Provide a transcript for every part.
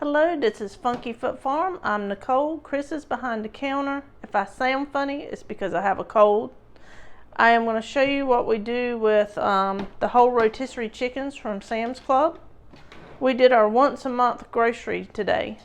Hello, this is Funky Foot Farm. I'm Nicole. Chris is behind the counter. If I sound funny, it's because I have a cold. I am going to show you what we do with the whole rotisserie chickens from Sam's Club. We did our once a month grocery today.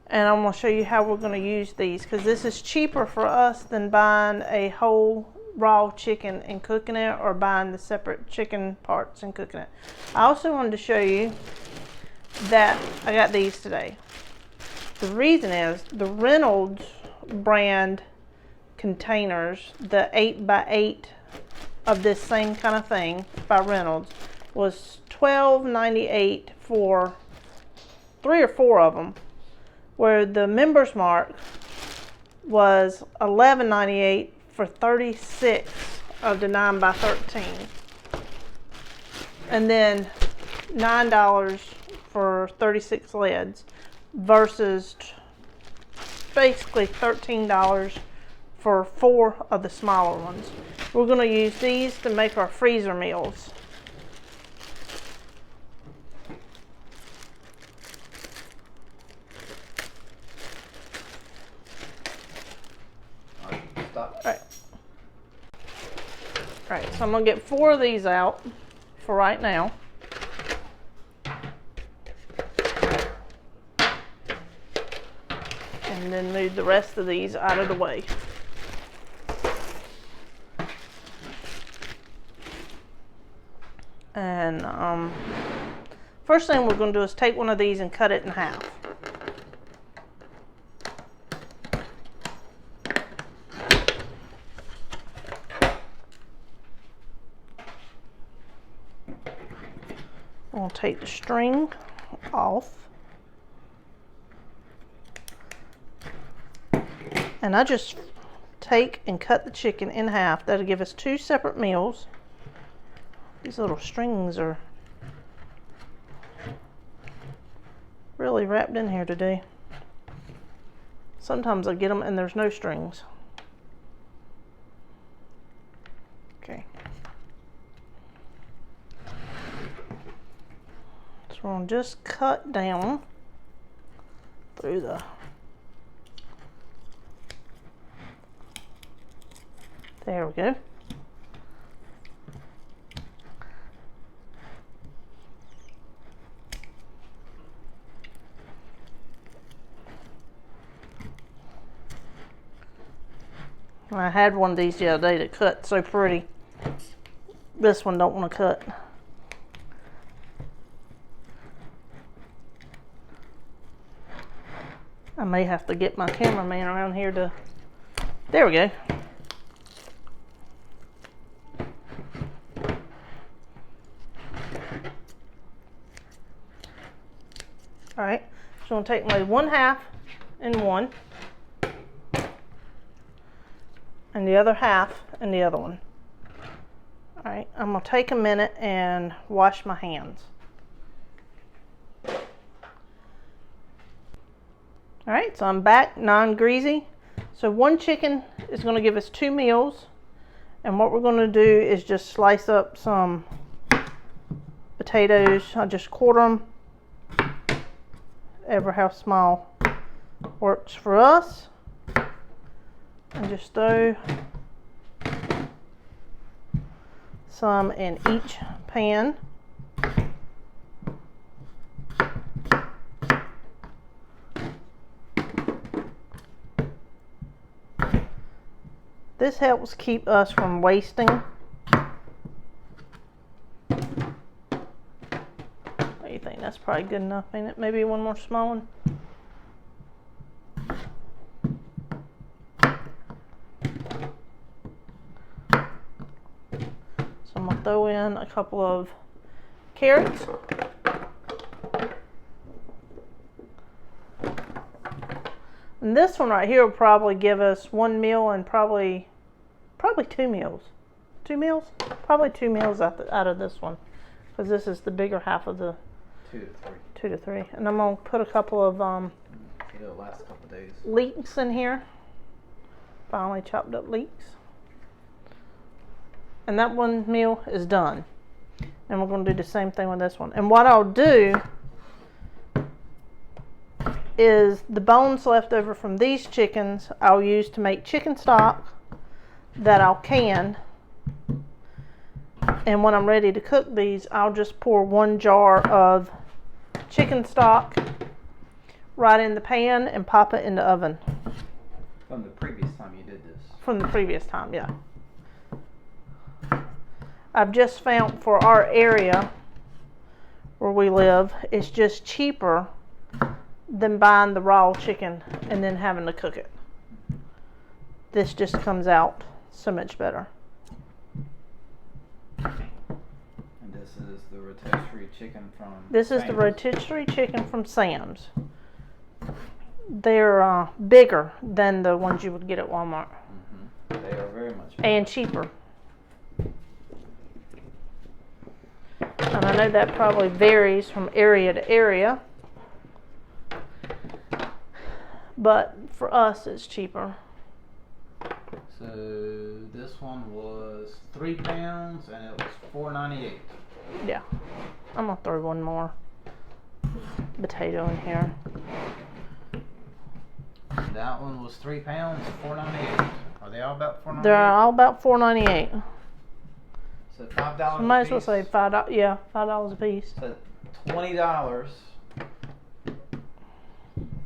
And I'm going to show you how we're going to use these, because this is cheaper for us than buying a whole raw chicken and cooking it, or buying the separate chicken parts and cooking it. I also wanted to show you that I got these today. The reason is the Reynolds brand containers, the 8x8 of this same kind of thing by Reynolds, was $12.98 for 3 or 4 of them, where the Members Mark was $11.98 for 36 of the 9x13, and then $9 for 36 lids, versus basically $13 for 4 of the smaller ones. We're going to use these to make our freezer meals. Alright, so I'm going to get 4 of these out for right now. And then move the rest of these out of the way. And first thing we're going to do is take one of these and cut it in half. I'll take the string off. And I just take and cut the chicken in half. That'll give us 2 separate meals. These little strings are really wrapped in here today. Sometimes I get them and there's no strings. Okay. So we're going to just cut down through the... There we go. I had one of these the other day that cut so pretty. This one don't want to cut. I may have to get my cameraman around here to... There we go. Alright, so I'm going to take my 1/2 in one, and the other half in the other one. Alright, I'm going to take a minute and wash my hands. Alright, so I'm back non-greasy. So 1 chicken is going to give us 2 meals, and what we're going to do is just slice up some potatoes. I'll just quarter them. Ever how small works for us, and just throw some in each pan. This helps keep us from wasting. I think that's probably good enough, ain't it? Maybe one more small one. So I'm going to throw in a couple of carrots. And this one right here will probably give us 1 meal and probably 2 meals. 2 meals? Probably 2 meals out of this one, because this is the bigger half of the 2 to 3. And I'm going to put a couple of last couple days. Leeks in here. Finally chopped up leeks. And that one meal is done. And we're going to do the same thing with this one. And what I'll do is the bones left over from these chickens I'll use to make chicken stock that I'll can. And when I'm ready to cook these, I'll just pour 1 jar of chicken stock right in the pan and pop it in the oven. From the previous time you did this. From the previous time, yeah. I've just found for our area where we live, it's just cheaper than buying the raw chicken and then having to cook it. This just comes out so much better. And this is the rotisserie chicken from This is Sam's. the rotisserie chicken from Sam's. They're bigger than the ones you would get at Walmart. They are very much bigger. And cheaper. And I know that probably varies from area to area, but for us it's cheaper. So this one was 3 pounds and it was $4.98. Yeah, I'm gonna throw one more potato in here. That one was 3 pounds, $4.98. Are they all about $4.98? They're all about $4.98. So $5 I might as well a piece. say $5. Yeah, $5 a piece. So $20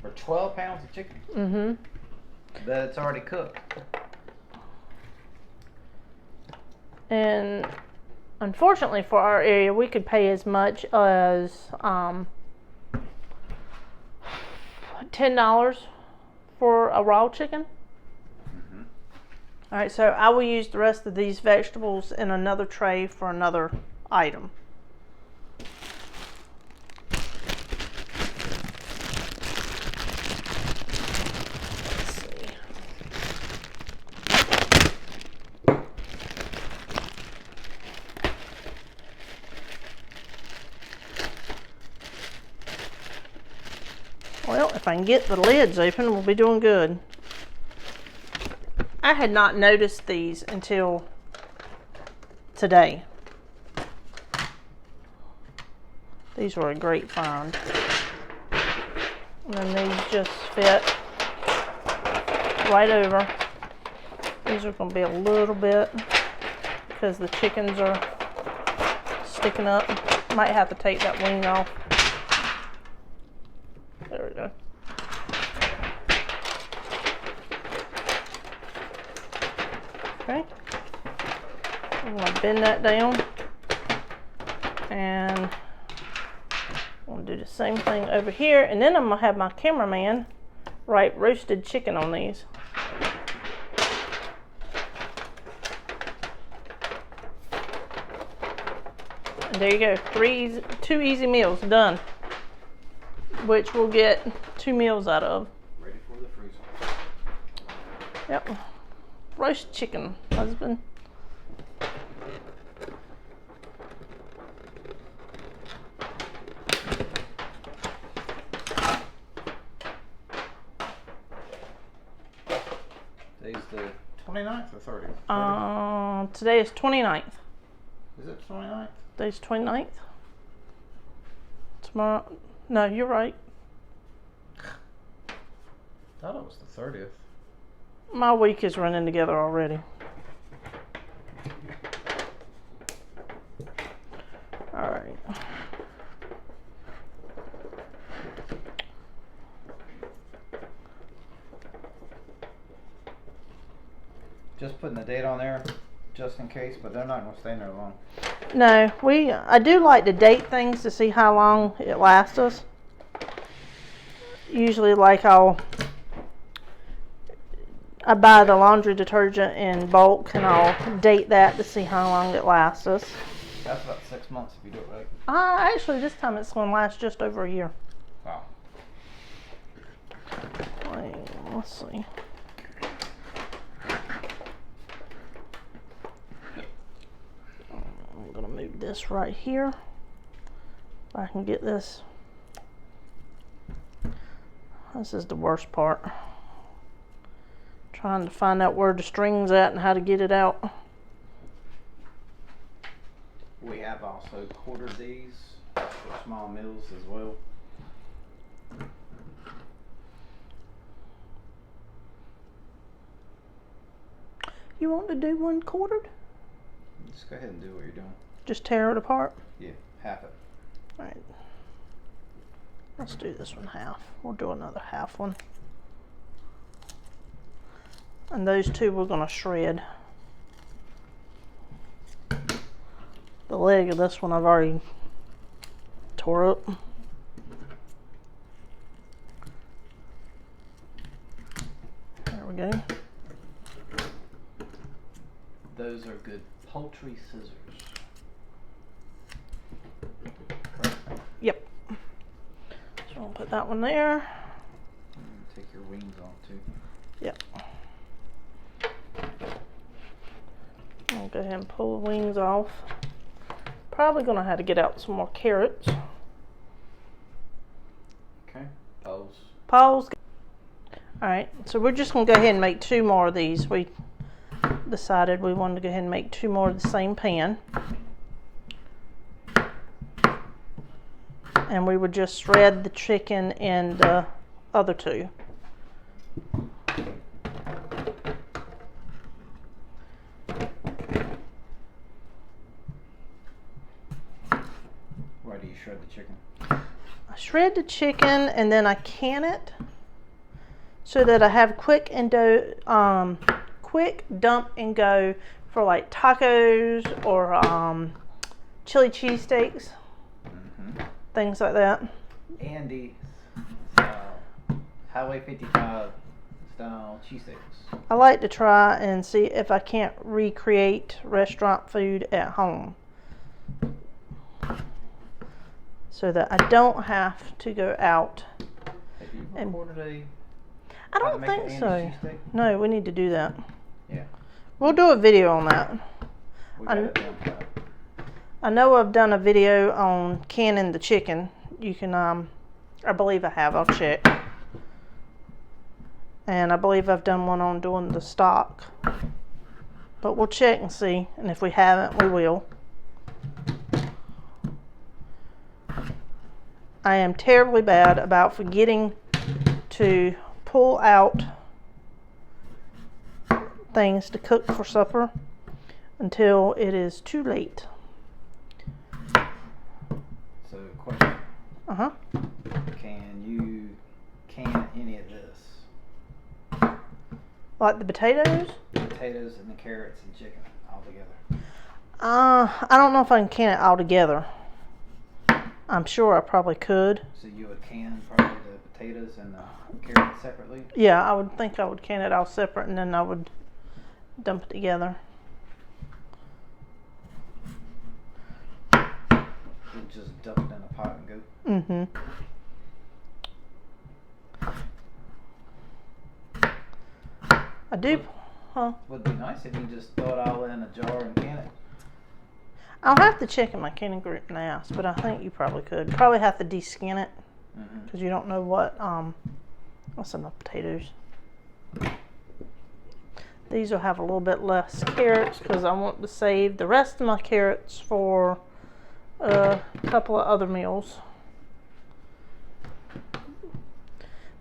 for 12 pounds of chicken. Mm-hmm. But it's already cooked. And unfortunately for our area, we could pay as much as $10 for a raw chicken. All right, so I will use the rest of these vegetables in another tray for another item. Let's see. Well, if I can get the lids open, we'll be doing good. I had not noticed these until today. These were a great find. And then these just fit right over. These are going to be a little bit because the chickens are sticking up. Might have to take that wing off. There we go. Okay, I'm going to bend that down, and I'm going to do the same thing over here, and then I'm going to have my cameraman write roasted chicken on these. And there you go, 2 easy meals done, which we'll get 2 meals out of. Ready for the freezer. Yep. Roast chicken, husband. Today's the 29th or 30th? Today is 29th. Is it 29th? Today's 29th. Tomorrow, no, you're right. I thought it was the 30th. My week is running together already. All right. Just putting the date on there just in case, but they're not going to stay in there long. No, I do like to date things to see how long it lasts us. Usually, like I buy the laundry detergent in bulk, and I'll date that to see how long it lasts us. That's about 6 months if you do it right. Actually, this time it's going to last just over a year. Wow. Let's see. I'm going to move this right here. If I can get this. This is the worst part. Trying to find out where the string's at and how to get it out. We have also quartered these for small meals as well. You want to do 1/4? Just go ahead and do what you're doing. Just tear it apart? Yeah, half it. Alright. Let's do this one half. We'll do another half one. And those two we're going to shred. The leg of this one I've already tore up. There we go. Those are good poultry scissors. Yep. So I'll put that one there. Take your wings off too. Yep. I'll go ahead and pull the wings off. Probably gonna have to get out some more carrots. Okay. Paws. Paws. Alright, so we're just gonna go ahead and make 2 more of these. We decided we wanted to go ahead and make 2 more of the same pan. And we would just shred the chicken in the other 2. Why do you shred the chicken? I shred the chicken and then I can it so that I have quick dump and go for like tacos or chili cheesesteaks. Things like that. Andy Highway 55 style cheesesteaks. I like to try and see if I can't recreate restaurant food at home, so that I don't have to go out. Have you recorded I don't think so. Cheesesteak? No, we need to do that. Yeah. We'll do a video on that. We got it down pat. I know I've done a video on canning the chicken. You can, I believe I have. I'll check. And I believe I've done one on doing the stock. But we'll check and see. And if we haven't, we will. I am terribly bad about forgetting to pull out things to cook for supper until it is too late. So, question. Uh-huh. Can you can any of this? Like the potatoes? The potatoes and the carrots and chicken all together. I don't know if I can can it all together. I'm sure I probably could. So you would can probably the potatoes and the carrots separately? Yeah, I would think I would can it all separate and then I would dump it together. You'd just dump it in a pot and go? I do. Huh? Would be nice if you just throw it all in a jar and can it. I'll have to check in my canning group and ask, but I think you probably could. Probably have to de-skin it because you don't know what's enough potatoes. These will have a little bit less carrots because I want to save the rest of my carrots for a couple of other meals.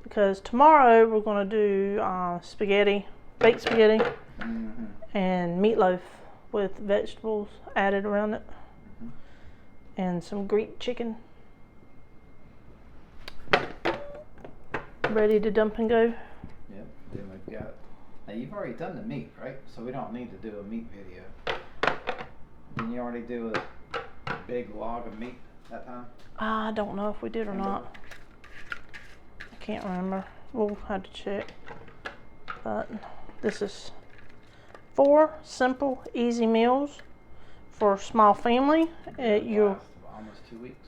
Because tomorrow we're going to do spaghetti, baked spaghetti, and meatloaf with vegetables added around it, and some Greek chicken. Ready to dump and go? Yep, then we've got. Now you've already done the meat, right? So we don't need to do a meat video. Didn't you already do a big log of meat that time? I don't know if we did or not. I can't remember. We'll have to check. But this is 4 simple, easy meals for a small family. Almost 2 weeks.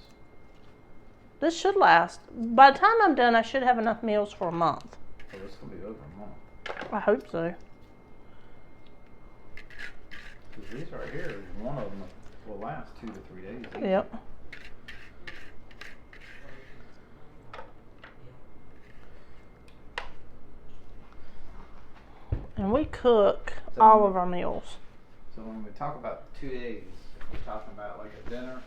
This should last. By the time I'm done, I should have enough meals for a month. So this will be over a month. I hope so. Because these right here, one of them will last 2 to 3 days. Yep. And we cook all of our meals. So when we talk about 2 days, we're talking about like a dinner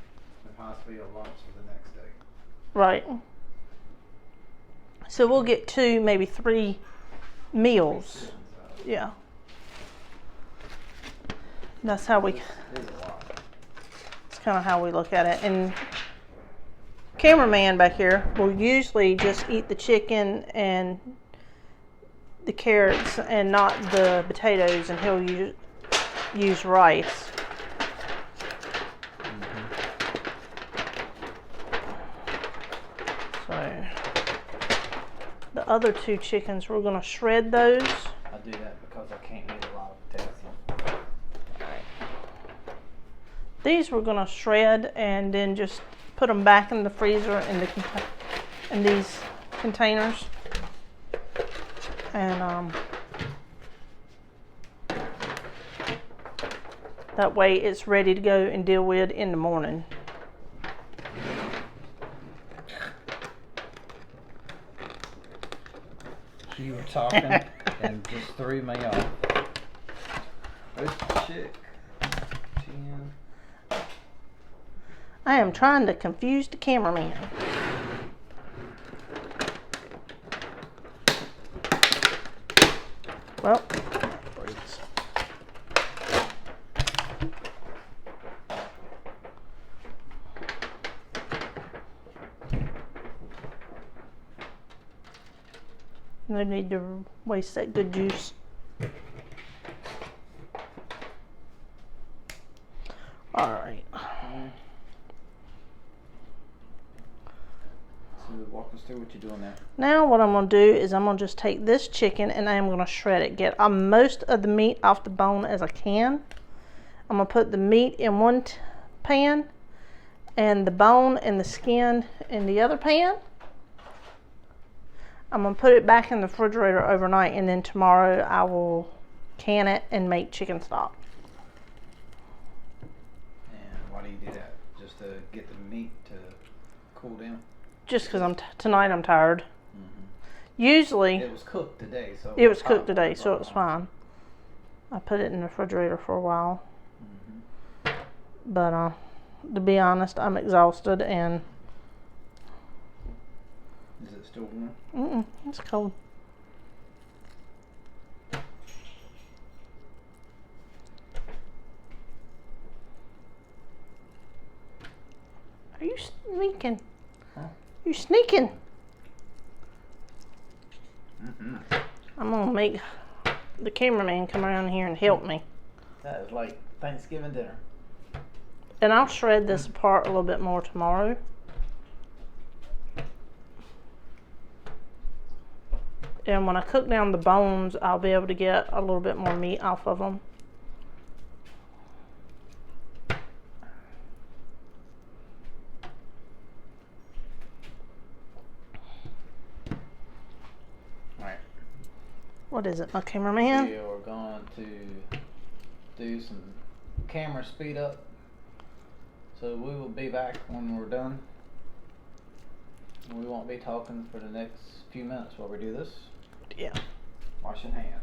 and possibly a lunch for the next day. Right. So we'll get 2, maybe 3 meals. Yeah. That's how we. This is a lot. It's kind of how we look at it. And cameraman back here will usually just eat the chicken and the carrots and not the potatoes, and he'll use rice. So the other two chickens, we're going to shred those. I do that because I can't eat a lot of potassium. These we're going to shred and then just put them back in the freezer in these containers. And that way it's ready to go and deal with in the morning. You were talking and just threw me off. Oh, chick. 10. I am trying to confuse the cameraman. Well, no need to waste that good juice. All right. So walk us through what you're doing there. Now what I'm going to do is I'm going to just take this chicken and I'm going to shred it. Get most of the meat off the bone as I can. I'm going to put the meat in one pan and the bone and the skin in the other pan. I'm going to put it back in the refrigerator overnight, and then tomorrow I will can it and make chicken stock. And why do you do that? Just to get the meat to cool down? Just because tonight I'm tired. Mm-hmm. Usually it was cooked today, so it was cooked today, so it was fine. I put it in the refrigerator for a while. Mm-hmm. But to be honest, I'm exhausted and. Is it still warm? It's cold. Are you sneaking? Huh? You sneaking? Mm-hmm. I'm gonna make the cameraman come around here and help me. That is like Thanksgiving dinner. And I'll shred this apart a little bit more tomorrow. And when I cook down the bones, I'll be able to get a little bit more meat off of them. Alright. What is it, my cameraman? We are going to do some camera speed up. So we will be back when we're done. We won't be talking for the next few minutes while we do this. Yeah. Washing hands.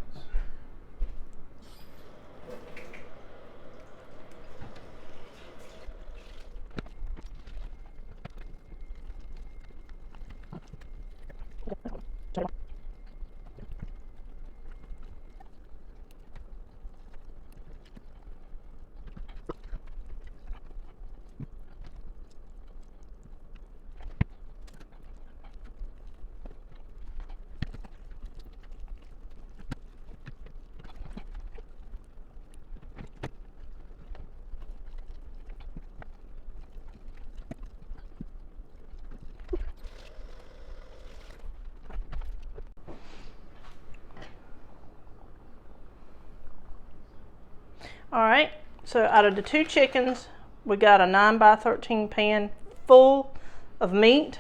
All right, so out of the two chickens, we got a 9x13 pan full of meat.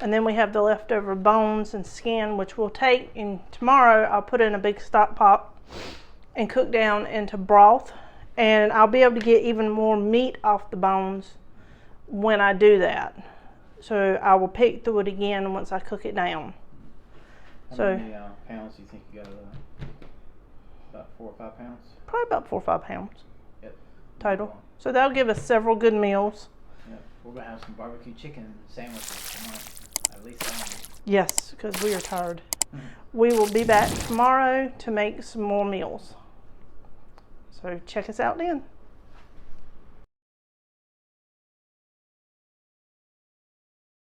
And then we have the leftover bones and skin, which we'll take, and tomorrow I'll put in a big stock pot and cook down into broth. And I'll be able to get even more meat off the bones when I do that. So I will pick through it again once I cook it down. How many pounds do you think you got? About 4 or 5 pounds? Probably about 4 or 5 pounds. Yep. Total. So that'll give us several good meals. Yep. We're going to have some barbecue chicken sandwiches tonight. At least one. Yes, because we are tired. We will be back tomorrow to make some more meals. So check us out then.